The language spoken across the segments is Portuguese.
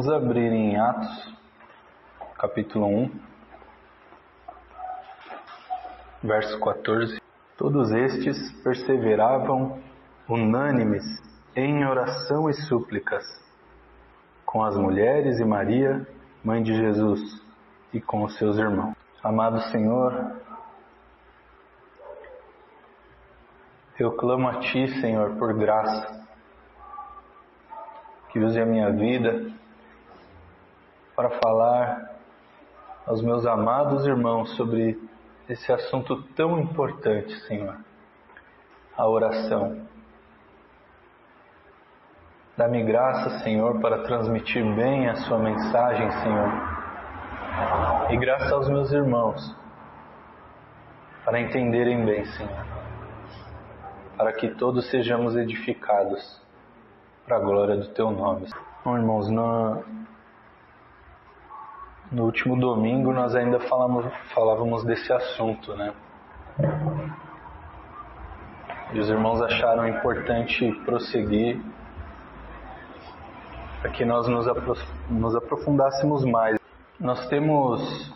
Vamos abrir em Atos, capítulo 1, verso 14. Todos estes perseveravam unânimes em oração e súplicas, com as mulheres e Maria, mãe de Jesus, e com os seus irmãos. Amado Senhor, eu clamo a Ti, Senhor, por graça, que use a minha vida para falar aos meus amados irmãos sobre esse assunto tão importante, Senhor, a oração. Dá-me graça, Senhor, para transmitir bem a Sua mensagem, Senhor, e graça aos meus irmãos para entenderem bem, Senhor, para que todos sejamos edificados para a glória do Teu nome. Bom, irmãos, no último domingo nós ainda falávamos desse assunto, né? E os irmãos acharam importante prosseguir para que nós nos aprofundássemos mais. Nós temos,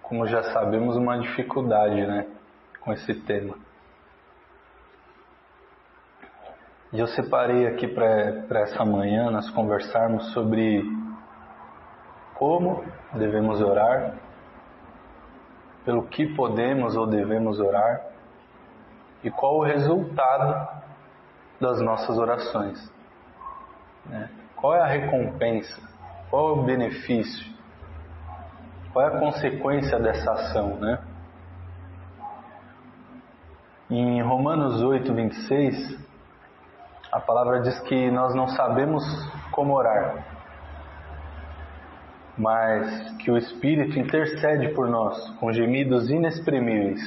como já sabemos, uma dificuldade, né, com esse tema. E eu separei aqui para essa manhã nós conversarmos sobre como devemos orar, pelo que podemos ou devemos orar e qual o resultado das nossas orações, né? Qual é a recompensa, qual é o benefício, qual é a consequência dessa ação, né? Em Romanos 8, 26, a palavra diz que nós não sabemos como orar, mas que o Espírito intercede por nós com gemidos inexprimíveis.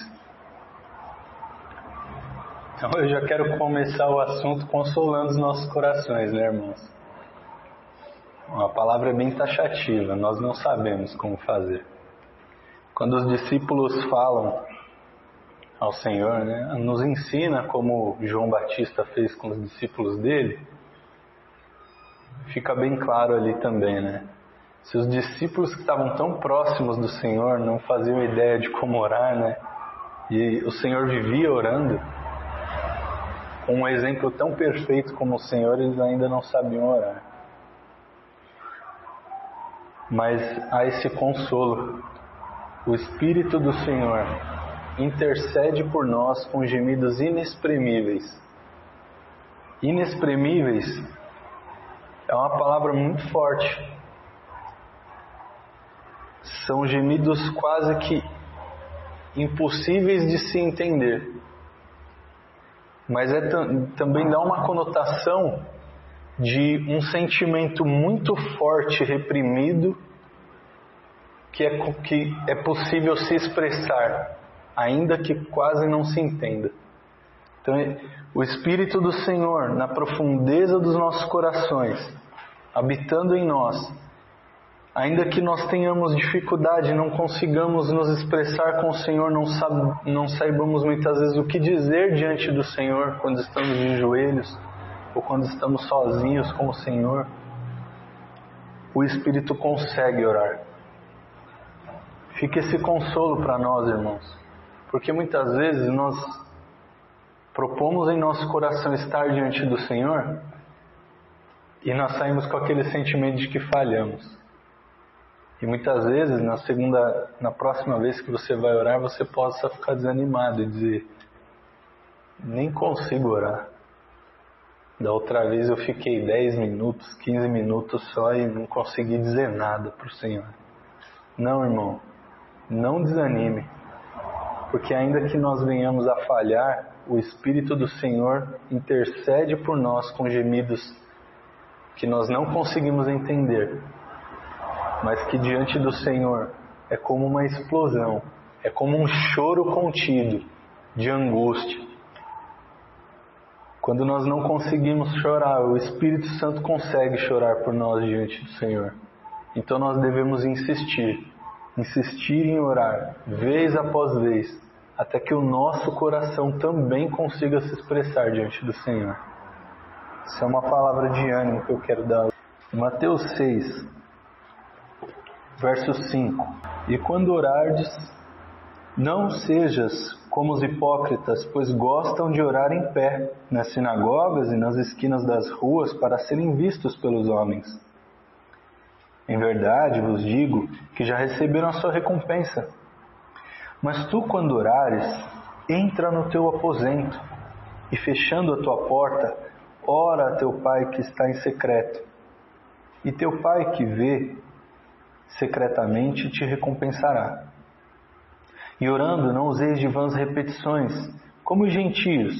Então eu já quero começar o assunto consolando os nossos corações, né, irmãos? A palavra é bem taxativa, nós não sabemos como fazer. Quando os discípulos falam ao Senhor, né, nos ensina como João Batista fez com os discípulos dele, fica bem claro ali também, né? Se os discípulos que estavam tão próximos do Senhor não faziam ideia de como orar, né? E o Senhor vivia orando, com um exemplo tão perfeito como o Senhor, eles ainda não sabiam orar. Mas há esse consolo. O Espírito do Senhor intercede por nós com gemidos inexprimíveis. Inexprimíveis é uma palavra muito forte. São gemidos quase que impossíveis de se entender. Mas também dá uma conotação de um sentimento muito forte, reprimido, que é possível se expressar, ainda que quase não se entenda. Então, o Espírito do Senhor, na profundeza dos nossos corações, habitando em nós, ainda que nós tenhamos dificuldade, não consigamos nos expressar com o Senhor, não saibamos muitas vezes o que dizer diante do Senhor quando estamos de joelhos ou quando estamos sozinhos com o Senhor, o Espírito consegue orar. Fica esse consolo para nós, irmãos, porque muitas vezes nós propomos em nosso coração estar diante do Senhor e nós saímos com aquele sentimento de que falhamos. E muitas vezes, na próxima vez que você vai orar, você possa ficar desanimado e dizer: nem consigo orar. Da outra vez eu fiquei 10 minutos, 15 minutos só e não consegui dizer nada para o Senhor. Não, irmão, não desanime, porque ainda que nós venhamos a falhar, o Espírito do Senhor intercede por nós com gemidos que nós não conseguimos entender, mas que diante do Senhor é como uma explosão, é como um choro contido de angústia. Quando nós não conseguimos chorar, o Espírito Santo consegue chorar por nós diante do Senhor. Então nós devemos insistir em orar, vez após vez, até que o nosso coração também consiga se expressar diante do Senhor. Isso é uma palavra de ânimo que eu quero dar. Mateus 6, verso 5. E quando orardes, não sejas como os hipócritas, pois gostam de orar em pé, nas sinagogas e nas esquinas das ruas, para serem vistos pelos homens. Em verdade vos digo que já receberam a sua recompensa. Mas tu, quando orares, entra no teu aposento, e fechando a tua porta, ora a teu Pai que está em secreto. E teu Pai que vê secretamente te recompensará. E orando não useis de vãs repetições, como os gentios,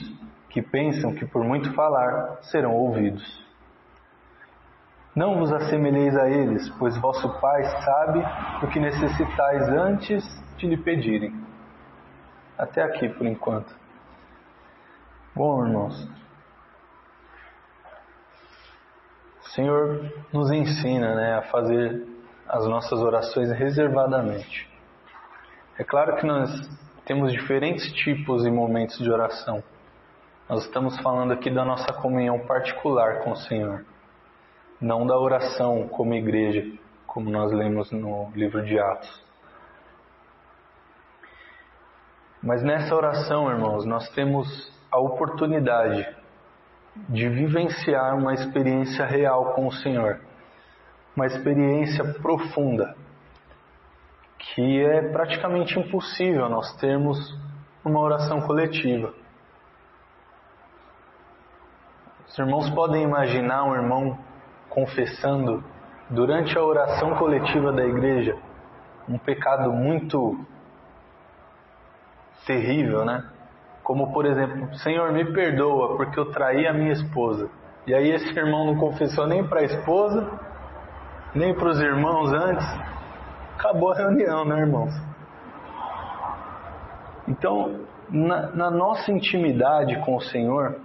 que pensam que por muito falar serão ouvidos. Não vos assemelheis a eles, pois vosso Pai sabe o que necessitais antes de lhe pedirem. Até aqui por enquanto. Bom, irmãos, o Senhor nos ensina, a fazer as nossas orações reservadamente. É claro que nós temos diferentes tipos e momentos de oração. Nós estamos falando aqui da nossa comunhão particular com o Senhor, não da oração como igreja, como nós lemos no livro de Atos. Mas nessa oração, irmãos, nós temos a oportunidade de vivenciar uma experiência real com o Senhor, uma experiência profunda, que é praticamente impossível nós termos uma oração coletiva. Os irmãos podem imaginar um irmão confessando durante a oração coletiva da igreja um pecado muito terrível, Como, por exemplo, Senhor, me perdoa porque eu traí a minha esposa. E aí esse irmão não confessou nem para a esposa, nem para os irmãos antes. Acabou a reunião, irmãos? Então, na nossa intimidade com o Senhor,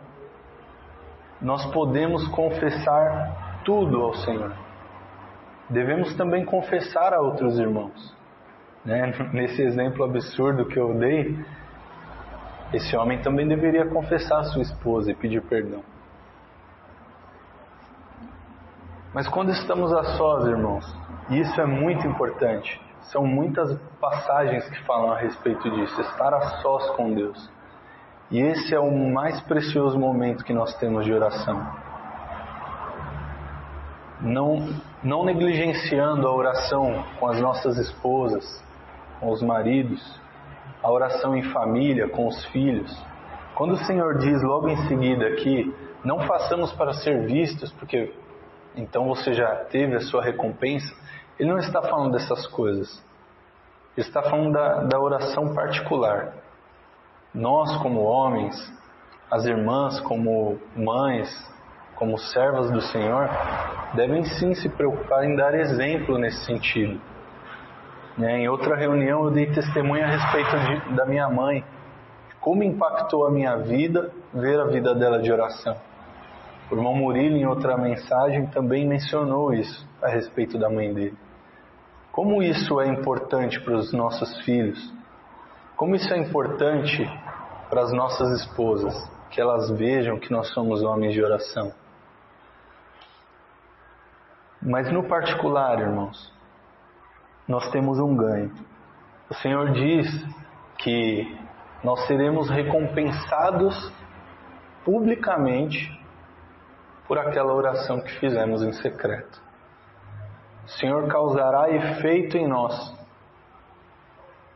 nós podemos confessar tudo ao Senhor. Devemos também confessar a outros irmãos. Nesse exemplo absurdo que eu dei, esse homem também deveria confessar a sua esposa e pedir perdão. Mas quando estamos a sós, irmãos, e isso é muito importante, são muitas passagens que falam a respeito disso, estar a sós com Deus. E esse é o mais precioso momento que nós temos de oração. Não negligenciando a oração com as nossas esposas, com os maridos, a oração em família, com os filhos. Quando o Senhor diz logo em seguida aqui, não façamos para ser vistos, porque então você já teve a sua recompensa, Ele não está falando dessas coisas. Ele está falando da oração particular. Nós, como homens, as irmãs, como mães, como servas do Senhor, devem sim se preocupar em dar exemplo nesse sentido. Em outra reunião eu dei testemunho a respeito da minha mãe, como impactou a minha vida ver a vida dela de oração. O irmão Murilo, em outra mensagem, também mencionou isso a respeito da mãe dele. Como isso é importante para os nossos filhos, como isso é importante para as nossas esposas, que elas vejam que nós somos homens de oração. Mas no particular, irmãos, nós temos um ganho. O Senhor diz que nós seremos recompensados publicamente por aquela oração que fizemos em secreto. O Senhor causará efeito em nós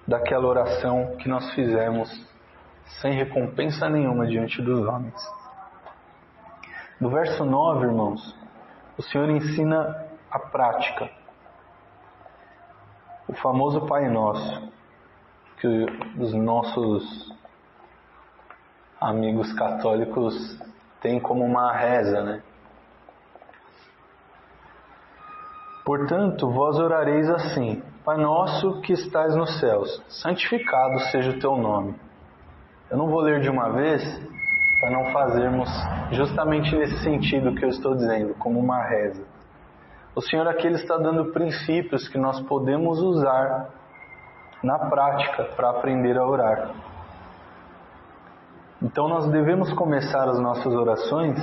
daquela oração que nós fizemos sem recompensa nenhuma diante dos homens. No verso 9, irmãos, o Senhor ensina a prática. O famoso Pai Nosso, que os nossos amigos católicos têm como uma reza, Portanto, vós orareis assim: Pai nosso que estais nos céus, santificado seja o teu nome. Eu não vou ler de uma vez, para não fazermos justamente nesse sentido que eu estou dizendo, como uma reza. O Senhor aqui está dando princípios que nós podemos usar na prática para aprender a orar. Então nós devemos começar as nossas orações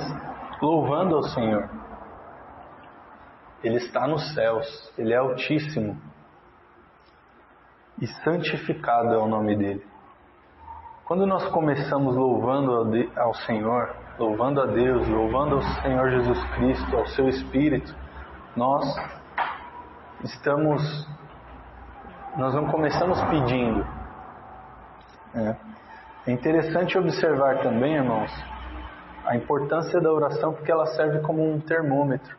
louvando ao Senhor. Ele está nos céus, Ele é Altíssimo e santificado é o nome dEle. Quando nós começamos louvando ao Senhor, louvando a Deus, louvando ao Senhor Jesus Cristo, ao Seu Espírito, nós não começamos pedindo. É interessante observar também, irmãos, a importância da oração, porque ela serve como um termômetro.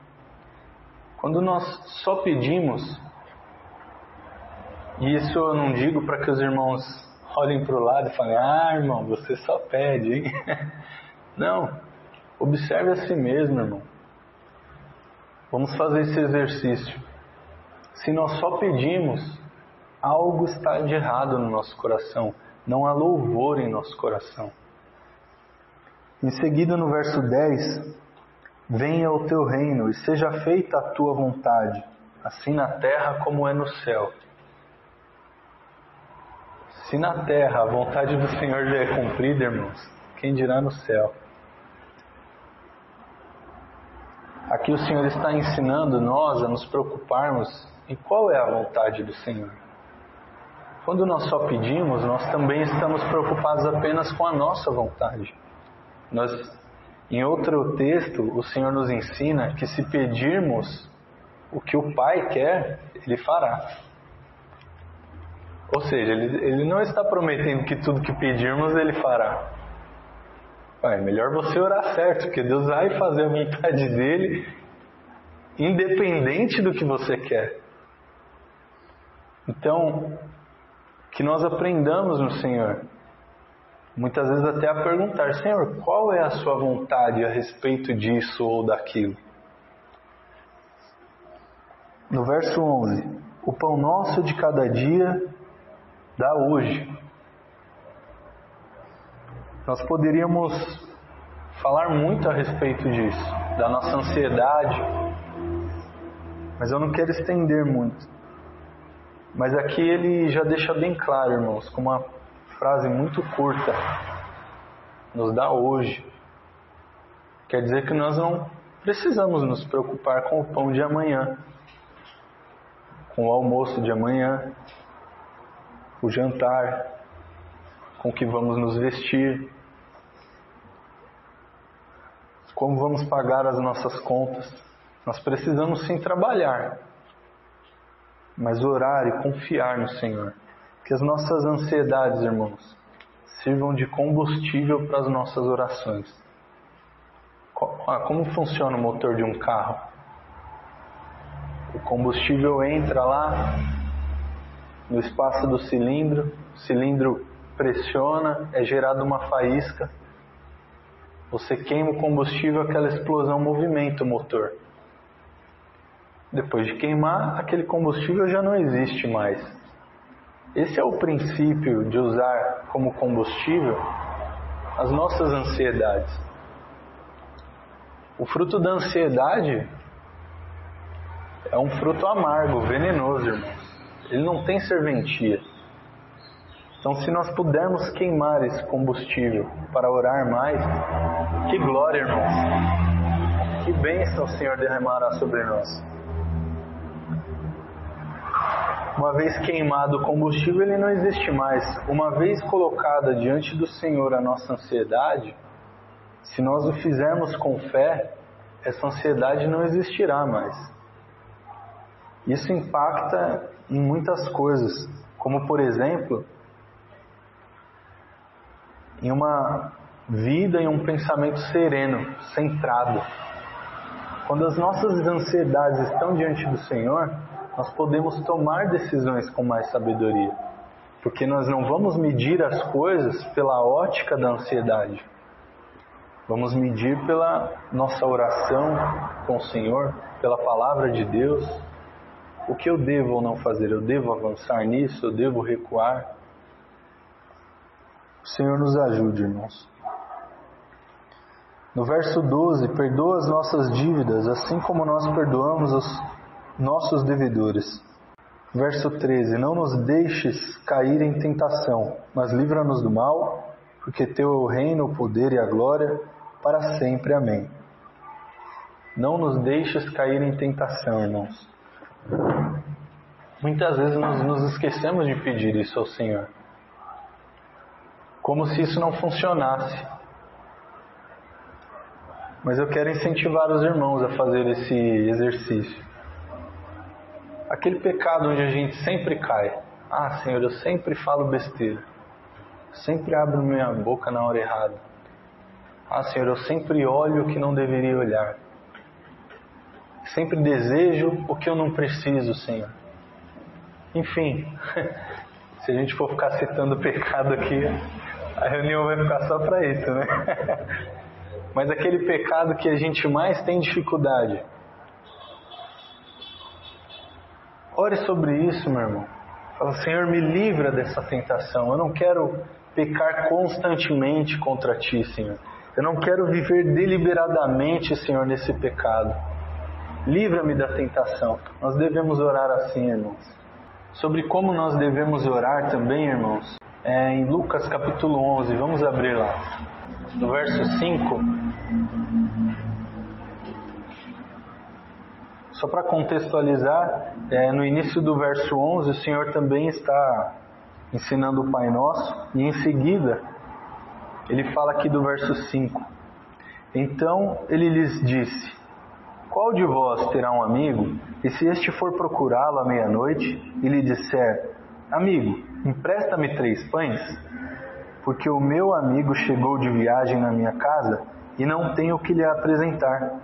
Quando nós só pedimos, e isso eu não digo para que os irmãos olhem para o lado e falem: ah, irmão, você só pede, hein? Não, observe a si mesmo, irmão. Vamos fazer esse exercício. Se nós só pedimos, algo está de errado no nosso coração. Não há louvor em nosso coração. Em seguida, no verso 10, venha o teu reino e seja feita a tua vontade, assim na terra como é no céu. Se na terra a vontade do Senhor já é cumprida, irmãos, quem dirá no céu? Aqui o Senhor está ensinando nós a nos preocuparmos em qual é a vontade do Senhor. Quando nós só pedimos, nós também estamos preocupados apenas com a nossa vontade. Em outro texto, o Senhor nos ensina que se pedirmos o que o Pai quer, Ele fará. Ou seja, Ele não está prometendo que tudo que pedirmos Ele fará. É melhor você orar certo, porque Deus vai fazer a vontade dEle independente do que você quer. Então, que nós aprendamos no Senhor, muitas vezes até a perguntar: Senhor, qual é a sua vontade a respeito disso ou daquilo? No verso 11, o pão nosso de cada dia dá hoje. Nós poderíamos falar muito a respeito disso, da nossa ansiedade, mas eu não quero estender muito. Mas aqui ele já deixa bem claro, irmãos, com uma frase muito curta: nos dá hoje. Quer dizer que nós não precisamos nos preocupar com o pão de amanhã, com o almoço de amanhã, o jantar, com o que vamos nos vestir, como vamos pagar as nossas contas. Nós precisamos sim trabalhar, mas orar e confiar no Senhor. Que as nossas ansiedades, irmãos, sirvam de combustível para as nossas orações. Como funciona o motor de um carro? O combustível entra lá no espaço do cilindro, o cilindro pressiona, é gerada uma faísca, você queima o combustível, aquela explosão movimenta o motor. Depois de queimar, aquele combustível já não existe mais. Esse é o princípio de usar como combustível as nossas ansiedades. O fruto da ansiedade é um fruto amargo, venenoso, irmãos. Ele não tem serventia. Então, se nós pudermos queimar esse combustível para orar mais, que glória, irmãos! Que bênção o Senhor derramará sobre nós. Uma vez queimado o combustível, ele não existe mais. Uma vez colocada diante do Senhor a nossa ansiedade, se nós o fizermos com fé, essa ansiedade não existirá mais. Isso impacta em muitas coisas, como por exemplo, em uma vida e um pensamento sereno, centrado. Quando as nossas ansiedades estão diante do Senhor, nós podemos tomar decisões com mais sabedoria, porque nós não vamos medir as coisas pela ótica da ansiedade. Vamos medir pela nossa oração com o Senhor, pela palavra de Deus. O que eu devo ou não fazer? Eu devo avançar nisso? Eu devo recuar? O Senhor nos ajude, irmãos. No verso 12, perdoa as nossas dívidas, assim como nós perdoamos os nossos devedores. Verso 13, não nos deixes cair em tentação, mas livra-nos do mal, porque teu é o reino, o poder e a glória, para sempre. Amém. Não nos deixes cair em tentação, irmãos. Muitas vezes nós nos esquecemos de pedir isso ao Senhor, como se isso não funcionasse. Mas eu quero incentivar os irmãos a fazer esse exercício. Aquele pecado onde a gente sempre cai. Ah, Senhor, eu sempre falo besteira. Sempre abro minha boca na hora errada. Ah, Senhor, eu sempre olho o que não deveria olhar. Sempre desejo o que eu não preciso, Senhor. Enfim, se a gente for ficar citando pecado aqui, a reunião vai ficar só para isso, né? Mas aquele pecado que a gente mais tem dificuldade. Ore sobre isso, meu irmão. Fala, Senhor, me livra dessa tentação. Eu não quero pecar constantemente contra Ti, Senhor. Eu não quero viver deliberadamente, Senhor, nesse pecado. Livra-me da tentação. Nós devemos orar assim, irmãos. Sobre como nós devemos orar também, irmãos, em Lucas capítulo 11. Vamos abrir lá. No verso 5. Só para contextualizar, no início do verso 11, o Senhor também está ensinando o Pai Nosso, e em seguida, Ele fala aqui do verso 5. Então Ele lhes disse: qual de vós terá um amigo, e se este for procurá-lo à meia-noite, e lhe disser: amigo, empresta-me 3 pães, porque o meu amigo chegou de viagem na minha casa, e não tenho o que lhe apresentar.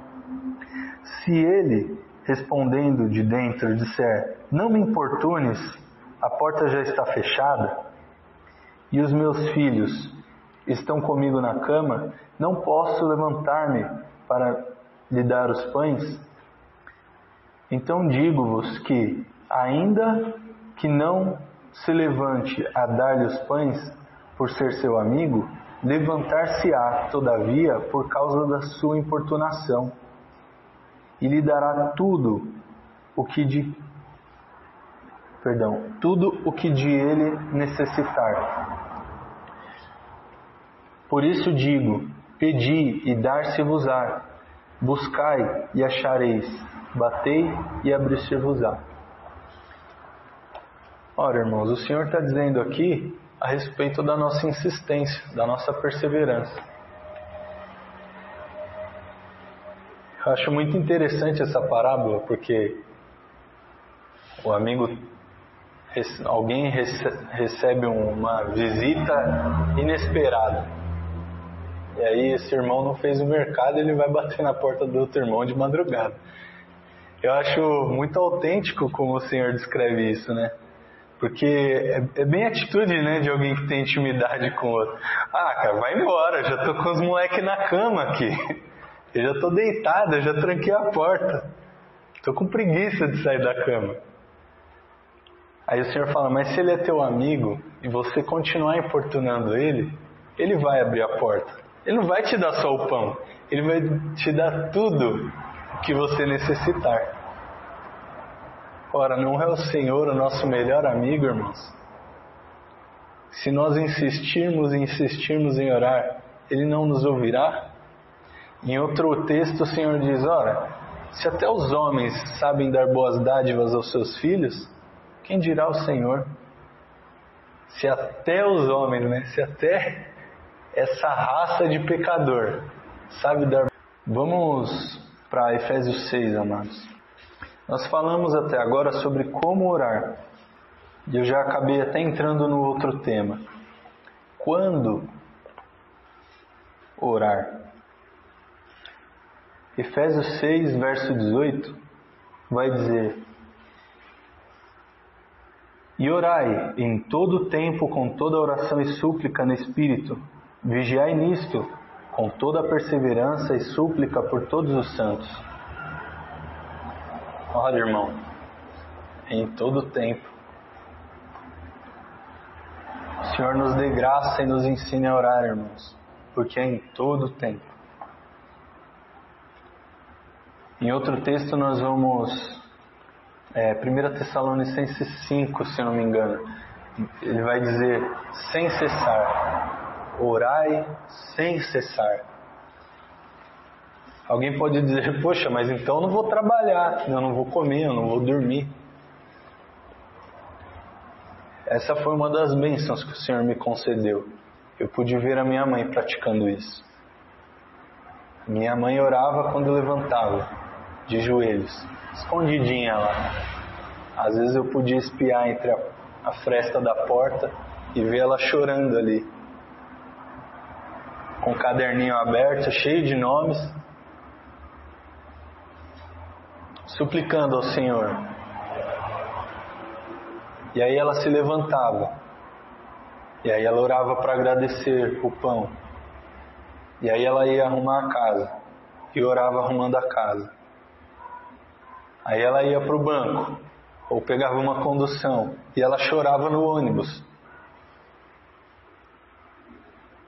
Se ele, respondendo de dentro, disser: não me importunes, a porta já está fechada, e os meus filhos estão comigo na cama, não posso levantar-me para lhe dar os pães? Então digo-vos que, ainda que não se levante a dar-lhe os pães, por ser seu amigo, levantar-se-á, todavia, por causa da sua importunação, e lhe dará tudo o que de ele necessitar. Por isso digo: pedi e dar-se-vos-á, buscai e achareis, batei e abrir-se-vos-á. Ora, irmãos, o Senhor está dizendo aqui a respeito da nossa insistência, da nossa perseverança. Eu acho muito interessante essa parábola, porque o amigo, alguém recebe uma visita inesperada. E aí esse irmão não fez o mercado, ele vai bater na porta do outro irmão de madrugada. Eu acho muito autêntico como o Senhor descreve isso, né? Porque é bem a atitude, né, de alguém que tem intimidade com o outro. Ah, cara, vai embora, já tô com os moleques na cama aqui. Eu já tô deitado, eu já tranquei a porta. Tô com preguiça de sair da cama. Aí o Senhor fala: mas se ele é teu amigo e você continuar importunando ele, ele vai abrir a porta. Ele não vai te dar só o pão, ele vai te dar tudo o que você necessitar. Ora, não é o Senhor o nosso melhor amigo, irmãos? Se nós insistirmos em orar, Ele não nos ouvirá? Em outro texto o Senhor diz: ora, se até os homens sabem dar boas dádivas aos seus filhos, quem dirá o Senhor? Se até os homens, né? Se até essa raça de pecador sabe dar... Vamos para Efésios 6, amados. Nós falamos até agora sobre como orar. E eu já acabei até entrando no outro tema. Quando orar? Efésios 6, verso 18, vai dizer: e orai em todo o tempo com toda oração e súplica no Espírito. Vigiai nisto, com toda a perseverança e súplica por todos os santos. Olha, irmão, em todo o tempo. O Senhor nos dê graça e nos ensine a orar, irmãos, porque é em todo o tempo. Em outro texto nós vamos, 1 Tessalonicenses 5, se eu não me engano. Ele vai dizer: sem cessar. Orai sem cessar. Alguém pode dizer, poxa, mas então eu não vou trabalhar, eu não vou comer, eu não vou dormir. Essa foi uma das bênçãos que o Senhor me concedeu. Eu pude ver a minha mãe praticando isso. Minha mãe orava quando levantava, de joelhos, escondidinha lá. Às vezes eu podia espiar entre a fresta da porta e ver ela chorando ali, com o caderninho aberto, cheio de nomes, suplicando ao Senhor. E aí ela se levantava, e aí ela orava para agradecer o pão, e aí ela ia arrumar a casa, e orava arrumando a casa. Aí ela ia para o banco, ou pegava uma condução, e ela chorava no ônibus.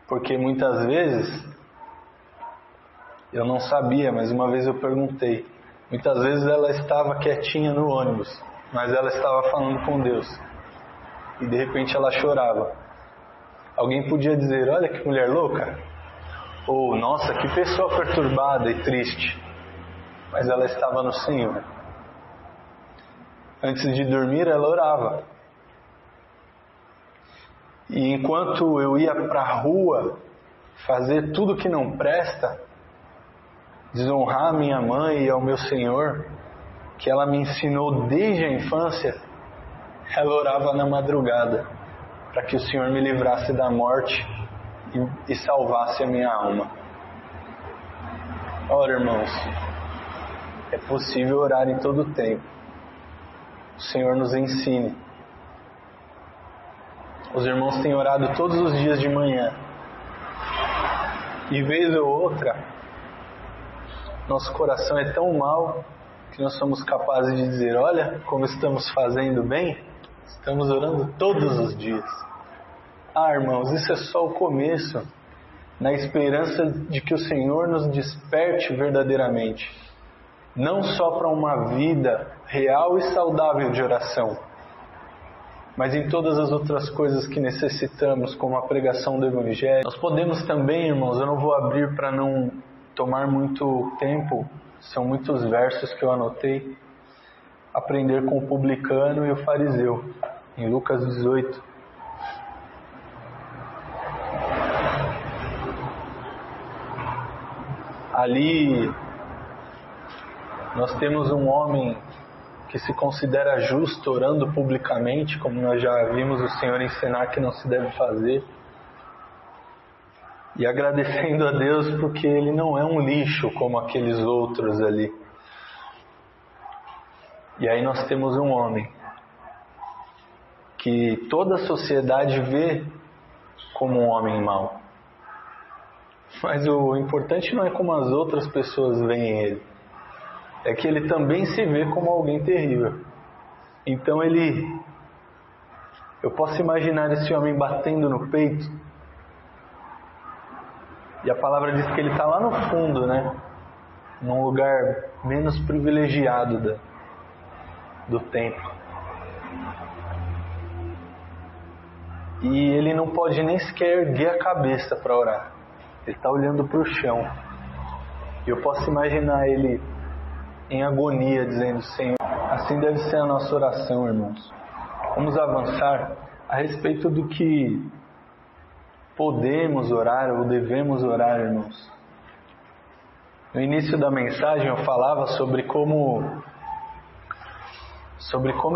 Porque muitas vezes, eu não sabia, mas uma vez eu perguntei, muitas vezes ela estava quietinha no ônibus, mas ela estava falando com Deus, e de repente ela chorava. Alguém podia dizer, olha que mulher louca, ou nossa, que pessoa perturbada e triste, mas ela estava no Senhor. Antes de dormir ela orava, e enquanto eu ia para a rua fazer tudo que não presta, desonrar a minha mãe e ao meu Senhor, que ela me ensinou desde a infância, ela orava na madrugada, para que o Senhor me livrasse da morte e salvasse a minha alma. Ora, irmãos, é possível orar em todo o tempo. O Senhor nos ensine. Os irmãos têm orado todos os dias de manhã. E vez ou outra, nosso coração é tão mau que nós somos capazes de dizer, olha como estamos fazendo bem, estamos orando todos os dias. Ah, irmãos, isso é só o começo, na esperança de que o Senhor nos desperte verdadeiramente, não só para uma vida real e saudável de oração, mas em todas as outras coisas que necessitamos, como a pregação do Evangelho. Nós podemos também, irmãos, eu não vou abrir para não tomar muito tempo, são muitos versos que eu anotei, aprender com o publicano e o fariseu, em Lucas 18. Ali nós temos um homem que se considera justo orando publicamente, como nós já vimos o Senhor ensinar que não se deve fazer, e agradecendo a Deus porque ele não é um lixo como aqueles outros ali. E aí nós temos um homem que toda a sociedade vê como um homem mau. Mas o importante não é como as outras pessoas veem ele, é que ele também se vê como alguém terrível. Então eu posso imaginar esse homem batendo no peito, e a palavra diz que ele está lá no fundo, né? Num lugar menos privilegiado do templo. E ele não pode nem sequer erguer a cabeça para orar. Ele está olhando para o chão. E eu posso imaginar ele em agonia, dizendo, Senhor, assim deve ser a nossa oração, irmãos. Vamos avançar a respeito do que podemos orar ou devemos orar, irmãos. No início da mensagem eu falava sobre como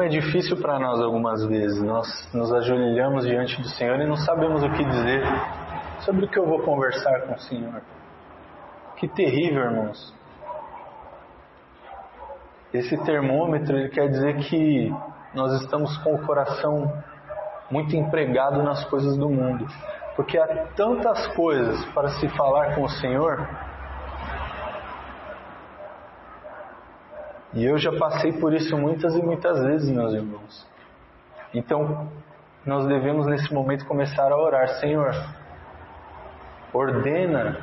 é difícil para nós algumas vezes. Nós nos ajoelhamos diante do Senhor e não sabemos o que dizer. Sobre o que eu vou conversar com o Senhor. Que terrível, irmãos. Esse termômetro, ele quer dizer que nós estamos com o coração muito empregado nas coisas do mundo. Porque há tantas coisas para se falar com o Senhor. E eu já passei por isso muitas e muitas vezes, meus irmãos. Então, nós devemos nesse momento começar a orar. Senhor, ordena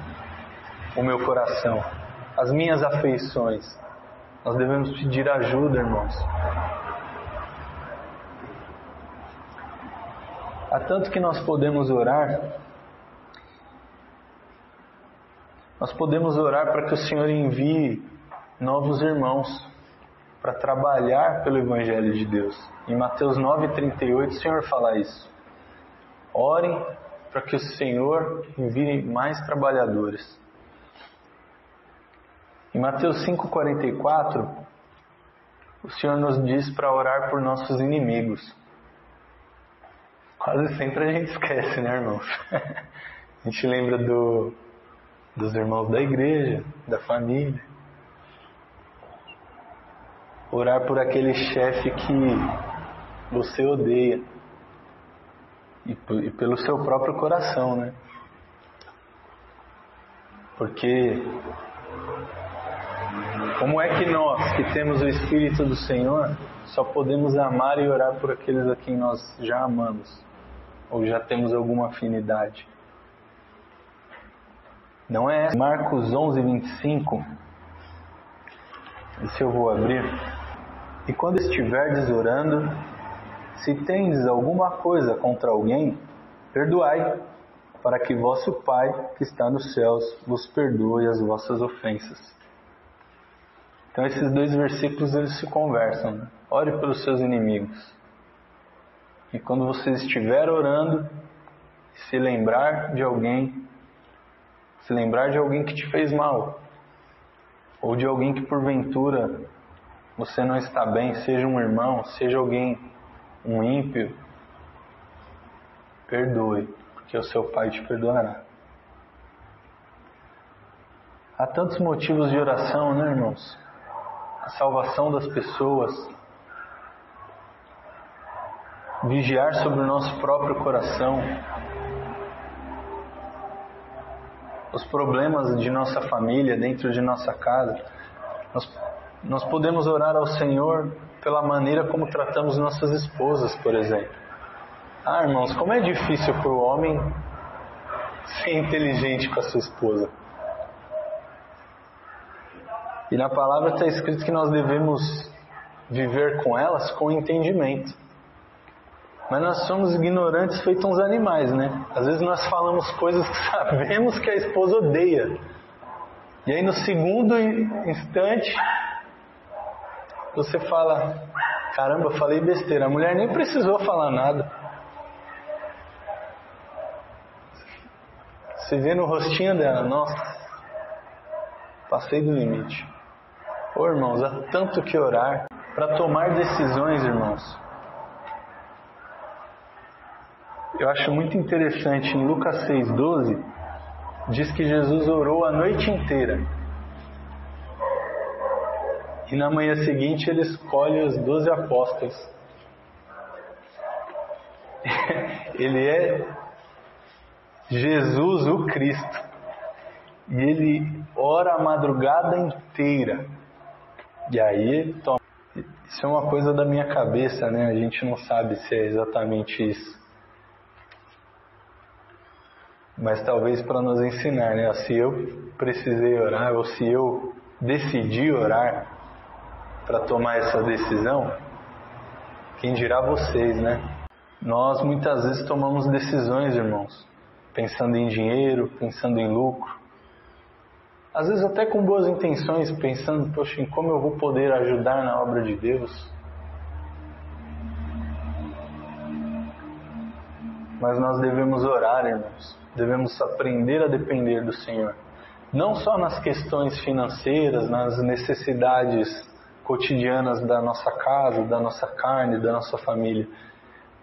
o meu coração, as minhas afeições. Nós devemos pedir ajuda, irmãos. Há tanto que nós podemos orar. Nós podemos orar para que o Senhor envie novos irmãos para trabalhar pelo Evangelho de Deus. Em Mateus 9,38 o Senhor fala isso. Orem para que o Senhor envie mais trabalhadores. Em Mateus 5,44, o Senhor nos diz para orar por nossos inimigos. Quase sempre a gente esquece, né, irmãos? A gente lembra dos irmãos da igreja, da família. Orar por aquele chefe que você odeia. E pelo seu próprio coração, né? Porque como é que nós, que temos o Espírito do Senhor, só podemos amar e orar por aqueles a quem nós já amamos? Ou já temos alguma afinidade? Não é essa. Marcos 11:25. Esse eu vou abrir. E quando estiverdes orando, se tendes alguma coisa contra alguém, perdoai, para que vosso Pai, que está nos céus, vos perdoe as vossas ofensas. Então esses dois versículos eles se conversam, né? Ore pelos seus inimigos. E quando você estiver orando, se lembrar de alguém que te fez mal, ou de alguém que porventura você não está bem, seja um irmão, seja alguém, um ímpio, perdoe, porque o seu Pai te perdoará. Há tantos motivos de oração, né, irmãos? A salvação das pessoas, vigiar sobre o nosso próprio coração, os problemas de nossa família, dentro de nossa casa. Nós podemos orar ao Senhor pela maneira como tratamos nossas esposas, por exemplo. Ah, irmãos, como é difícil para o homem ser inteligente com a sua esposa. E na palavra está escrito que nós devemos viver com elas com entendimento. Mas nós somos ignorantes feitos uns animais, né? Às vezes nós falamos coisas que sabemos que a esposa odeia. E aí no segundo instante, você fala, caramba, falei besteira. A mulher nem precisou falar nada. Você vê no rostinho dela, nossa, passei do limite. Ô irmãos, há tanto que orar para tomar decisões, irmãos. Eu acho muito interessante, em Lucas 6,12, diz que Jesus orou a noite inteira. E na manhã seguinte ele escolhe os 12 apóstolos. Ele é Jesus, o Cristo. E ele ora a madrugada inteira. E aí, toma. Isso é uma coisa da minha cabeça, né? A gente não sabe se é exatamente isso. Mas talvez para nos ensinar, né? Se eu precisei orar, ou se eu decidi orar para tomar essa decisão, quem dirá vocês, né? Nós muitas vezes tomamos decisões, irmãos, pensando em dinheiro, pensando em lucro. Às vezes até com boas intenções, pensando, poxa, em como eu vou poder ajudar na obra de Deus. Mas nós devemos orar, irmãos. Devemos aprender a depender do Senhor. Não só nas questões financeiras, nas necessidades cotidianas da nossa casa, da nossa carne, da nossa família.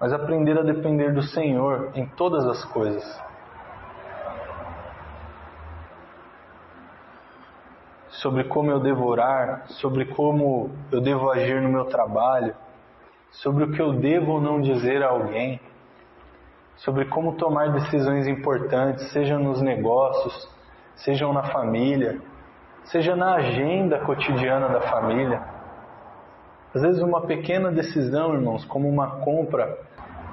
Mas aprender a depender do Senhor em todas as coisas. Sobre como eu devo orar, sobre como eu devo agir no meu trabalho, sobre o que eu devo ou não dizer a alguém, sobre como tomar decisões importantes, seja nos negócios, sejam na família, seja na agenda cotidiana da família. Às vezes uma pequena decisão, irmãos, como uma compra,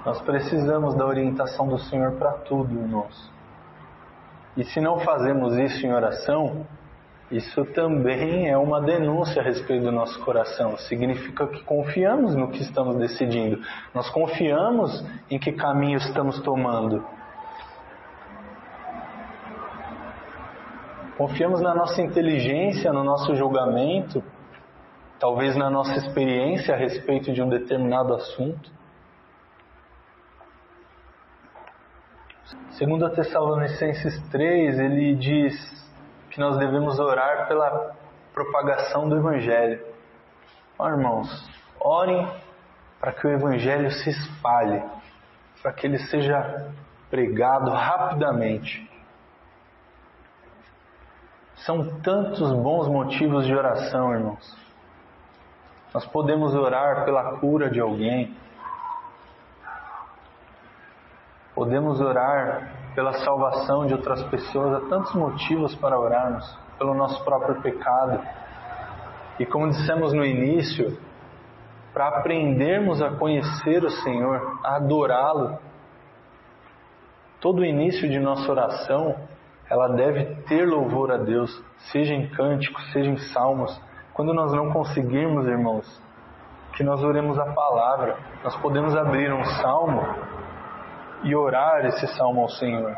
nós precisamos da orientação do Senhor para tudo, irmãos. E se não fazemos isso em oração, isso também é uma denúncia a respeito do nosso coração. Significa que confiamos no que estamos decidindo. Nós confiamos em que caminho estamos tomando. Confiamos na nossa inteligência, no nosso julgamento, talvez na nossa experiência a respeito de um determinado assunto. Segundo a Tessalonicenses 3, ele diz que nós devemos orar pela propagação do Evangelho. Irmãos, orem para que o Evangelho se espalhe, para que ele seja pregado rapidamente. São tantos bons motivos de oração, irmãos. Nós podemos orar pela cura de alguém. Podemos orar pela salvação de outras pessoas. Há tantos motivos para orarmos. Pelo nosso próprio pecado. E como dissemos no início, para aprendermos a conhecer o Senhor, a adorá-lo. Todo o início de nossa oração, ela deve ter louvor a Deus, seja em cânticos, seja em salmos. Quando nós não conseguirmos, irmãos, que nós oremos a palavra. Nós podemos abrir um salmo e orar esse salmo ao Senhor,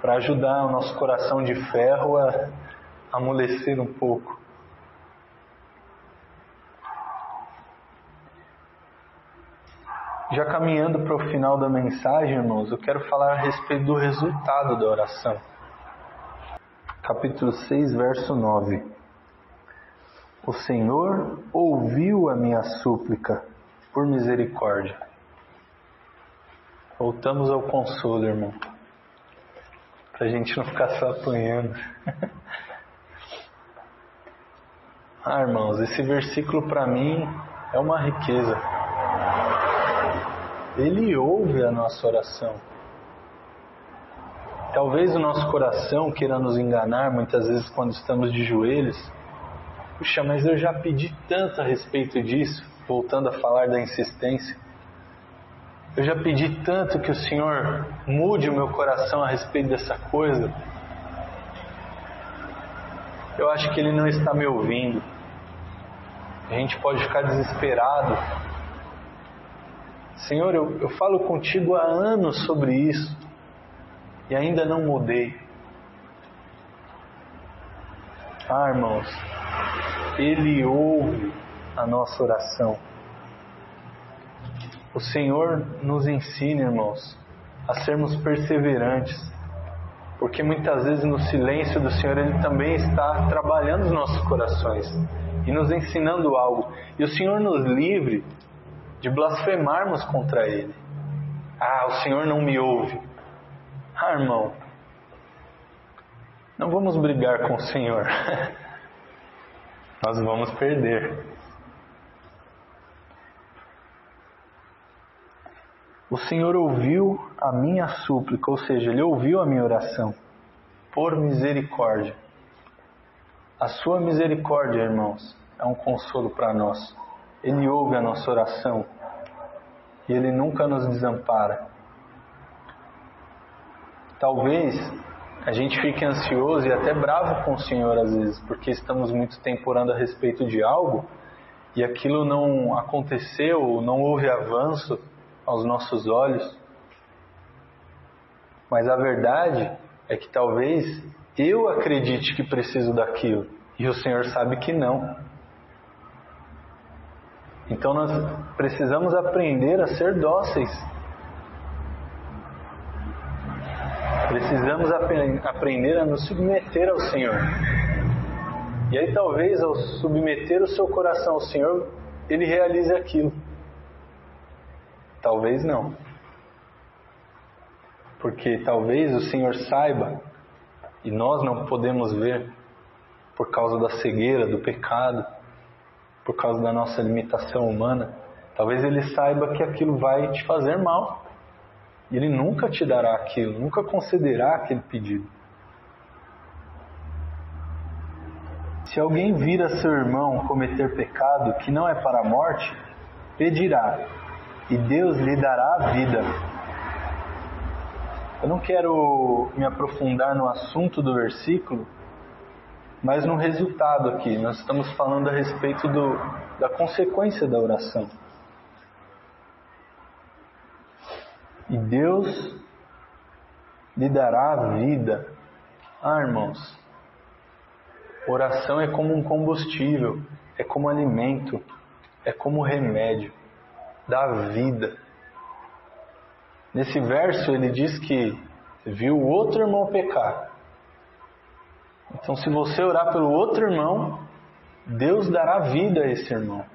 para ajudar o nosso coração de ferro a amolecer um pouco. Já caminhando para o final da mensagem, irmãos, eu quero falar a respeito do resultado da oração. Capítulo 6, verso 9. O Senhor ouviu a minha súplica por misericórdia. Voltamos ao consolo, irmão. Para a gente não ficar só apanhando. Irmãos, esse versículo para mim é uma riqueza. Ele ouve a nossa oração. Talvez o nosso coração queira nos enganar muitas vezes quando estamos de joelhos. Puxa, mas eu já pedi tanto a respeito disso, voltando a falar da insistência. Eu já pedi tanto que o Senhor mude o meu coração a respeito dessa coisa. Eu acho que Ele não está me ouvindo. A gente pode ficar desesperado. Senhor, eu falo contigo há anos sobre isso e ainda não mudei. Irmãos, Ele ouve a nossa oração. O Senhor nos ensina, irmãos, a sermos perseverantes, porque muitas vezes no silêncio do Senhor Ele também está trabalhando os nossos corações e nos ensinando algo. E o Senhor nos livre de blasfemarmos contra Ele. O Senhor não me ouve. Irmão, não vamos brigar com o Senhor. Nós vamos perder. O Senhor ouviu a minha súplica, ou seja, Ele ouviu a minha oração, por misericórdia. A sua misericórdia, irmãos, é um consolo para nós. Ele ouve a nossa oração e Ele nunca nos desampara. Talvez a gente fique ansioso e até bravo com o Senhor às vezes, porque estamos muito tempo orando a respeito de algo e aquilo não aconteceu, não houve avanço aos nossos olhos. Mas a verdade é que talvez eu acredite que preciso daquilo e o Senhor sabe que não. Então nós precisamos aprender a ser dóceis. Precisamos aprender a nos submeter ao Senhor. E aí talvez ao submeter o seu coração ao Senhor, Ele realize aquilo. Talvez não. Porque talvez o Senhor saiba, e nós não podemos ver, por causa da cegueira, do pecado, por causa da nossa limitação humana, talvez Ele saiba que aquilo vai te fazer mal. E Ele nunca te dará aquilo, nunca concederá aquele pedido. Se alguém vir a seu irmão cometer pecado que não é para a morte, pedirá, e Deus lhe dará a vida. Eu não quero me aprofundar no assunto do versículo, mas no resultado aqui. Nós estamos falando a respeito da consequência da oração. E Deus lhe dará a vida. Irmãos, Oração é como um combustível, é como alimento, é como remédio, dá vida. Nesse verso ele diz que viu o outro irmão pecar. Então, se você orar pelo outro irmão, Deus dará vida a esse irmão.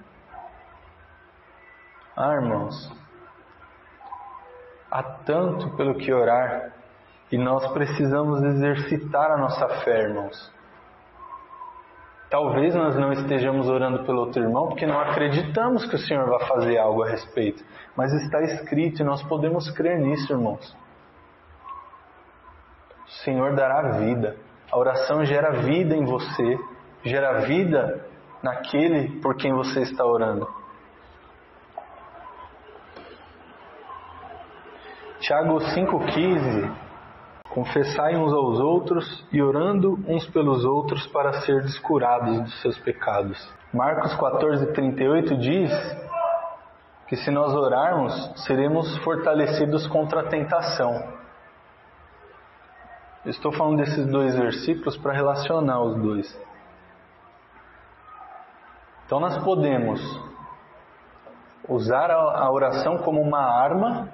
Irmãos, há tanto pelo que orar e nós precisamos exercitar a nossa fé, irmãos. Talvez nós não estejamos orando pelo outro irmão porque não acreditamos que o Senhor vai fazer algo a respeito, mas está escrito e nós podemos crer nisso, irmãos. O Senhor dará vida. A oração gera vida em você, gera vida naquele por quem você está orando. Tiago 5,15: confessai uns aos outros e orando uns pelos outros para serdes curados dos seus pecados. Marcos 14,38 diz que se nós orarmos, seremos fortalecidos contra a tentação. Eu estou falando desses dois versículos para relacionar os dois. Então nós podemos usar a oração como uma arma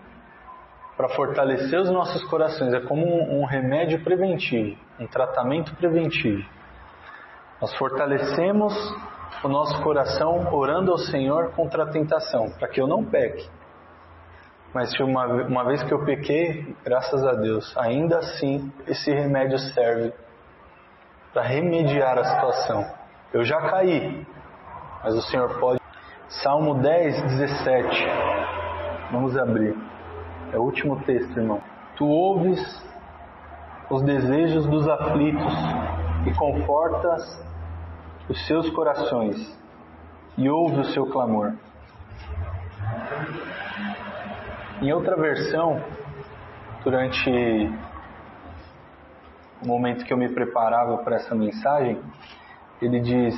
para fortalecer os nossos corações. É como um remédio preventivo, um tratamento preventivo. Nós fortalecemos o nosso coração orando ao Senhor contra a tentação, para que eu não peque. Mas se uma vez que eu pequei, graças a Deus, ainda assim esse remédio serve para remediar a situação. Eu já caí, mas o Senhor pode. Salmo 10:17. Vamos abrir. É o último texto, irmão. Tu ouves os desejos dos aflitos e confortas os seus corações e ouve o seu clamor. Em outra versão, durante o momento que eu me preparava para essa mensagem, ele diz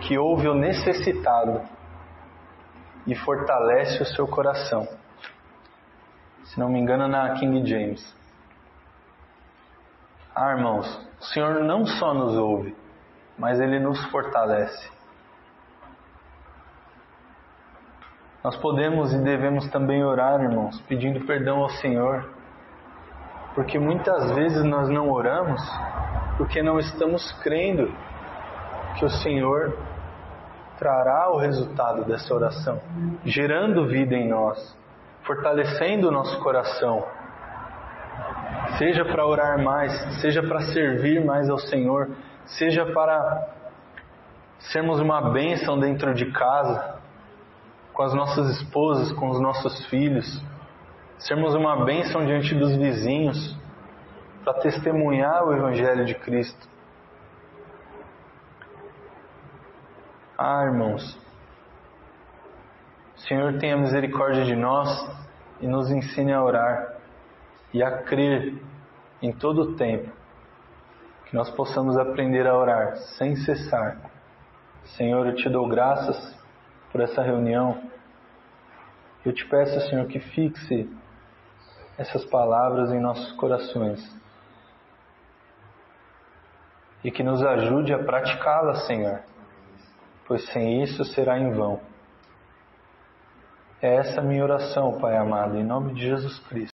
que ouve o necessitado e fortalece o seu coração. Se não me engano, na King James. Irmãos, o Senhor não só nos ouve, mas Ele nos fortalece. Nós podemos e devemos também orar, irmãos, pedindo perdão ao Senhor, porque muitas vezes nós não oramos porque não estamos crendo que o Senhor trará o resultado dessa oração, gerando vida em nós, fortalecendo o nosso coração, seja para orar mais, seja para servir mais ao Senhor, seja para sermos uma bênção dentro de casa, com as nossas esposas, com os nossos filhos, sermos uma bênção diante dos vizinhos, para testemunhar o Evangelho de Cristo. Irmãos, o Senhor tenha misericórdia de nós e nos ensine a orar e a crer em todo o tempo, que nós possamos aprender a orar sem cessar. Senhor, eu te dou graças por essa reunião. Eu te peço, Senhor, que fixe essas palavras em nossos corações e que nos ajude a praticá-las, Senhor, pois sem isso será em vão. É essa a minha oração, Pai amado, em nome de Jesus Cristo.